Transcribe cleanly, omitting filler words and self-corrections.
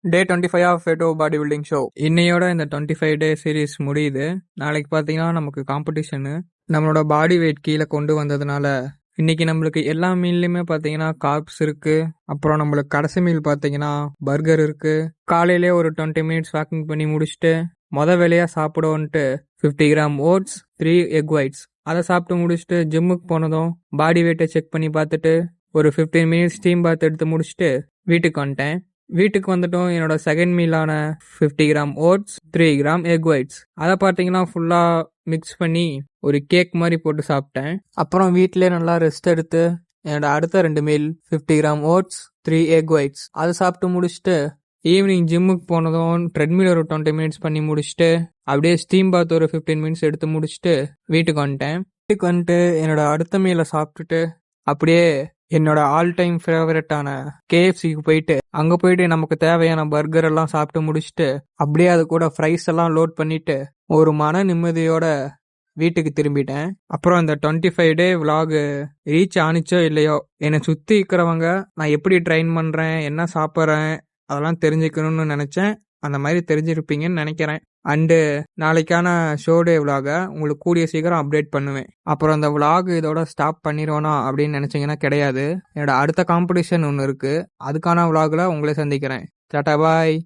டே 25 of ஃபேட்டோ bodybuilding show இன்னையோட இந்த 25 டே சீரீஸ் முடியுது. நாளைக்கு பார்த்தீங்கன்னா நமக்கு காம்படிஷனு. நம்மளோட பாடி வெயிட் கீழே கொண்டு வந்ததுனால இன்னைக்கு நம்மளுக்கு எல்லா மீல்லையுமே பார்த்தீங்கன்னா கார்ப்ஸ் இருக்கு. அப்புறம் நம்மளுக்கு கடைசி மீல் பார்த்தீங்கன்னா பர்கர் இருக்கு. காலையிலே ஒரு 20 மினிட்ஸ் வாக்கிங் பண்ணி முடிச்சுட்டு வேலையாக சாப்பிடுவோன்ட்டு 50 கிராம் ஓட்ஸ் 3 எக் ஒயிட்ஸ் அதை சாப்பிட்டு முடிச்சுட்டு ஜிம்முக்கு போனதும் பாடி வெயிட்டை செக் பண்ணி பார்த்துட்டு ஒரு 15 மினிட்ஸ் ஸ்டீம் பாத் எடுத்து முடிச்சுட்டு வீட்டுக்கு வந்துட்டேன். வீட்டுக்கு வந்துட்டும் என்னோட செகண்ட் மீலான 50 gram oats 3 gram egg whites அதை பார்த்தீங்கன்னா ஃபுல்லாக மிக்ஸ் பண்ணி ஒரு கேக் மாதிரி போட்டு சாப்பிட்டேன். அப்புறம் வீட்டிலே நல்லா ரெஸ்ட் எடுத்து என்னோட அடுத்த 2 meal 50 gram oats 3 egg whites அதை சாப்பிட்டு முடிச்சுட்டு ஈவினிங் ஜிம்முக்கு போனதும் ட்ரெட்மில் ஒரு 20 மினிட்ஸ் பண்ணி முடிச்சுட்டு அப்படியே ஸ்டீம் பாத் ஒரு 15 மினிட்ஸ் எடுத்து முடிச்சுட்டு வீட்டுக்கு வந்துட்டேன். வீட்டுக்கு வந்துட்டு என்னோட அடுத்த மீலை சாப்பிட்டுட்டு அப்படியே என்னோட ஆல் டைம் ஃபேவரட்டான கேஎஃப்சிக்கு போயிட்டு அங்கே போயிட்டு நமக்கு தேவையான பர்கர் எல்லாம் சாப்பிட்டு முடிச்சுட்டு அப்படியே அது கூட ஃப்ரைஸ் எல்லாம் லோட் பண்ணிட்டு ஒரு மன நிம்மதியோட வீட்டுக்கு திரும்பிட்டேன். அப்புறம் இந்த 25 டே விலாக் ரீச் ஆனிச்சோ இல்லையோ என்னை சுற்றி இருக்கிறவங்க நான் எப்படி ட்ரெயின் பண்ணுறேன் என்ன சாப்பிட்றேன் அதெல்லாம் தெரிஞ்சுக்கணும்னு நினச்சேன். அந்த மாதிரி தெரிஞ்சிருப்பீங்கன்னு நினைக்கிறேன். அண்டு நாளைக்கான ஷோ டே விலாக உங்களுக்கு கூடிய சீக்கிரம் அப்டேட் பண்ணுவேன். அப்புறம் அந்த விலாக் இதோட ஸ்டாப் பண்ணிடுவோனா அப்படின்னு நினச்சிங்கன்னா கிடையாது. என்னோட அடுத்த காம்படிஷன் ஒன்று இருக்குது. அதுக்கான விலாகில் உங்களை சந்திக்கிறேன். டாடா பாய்.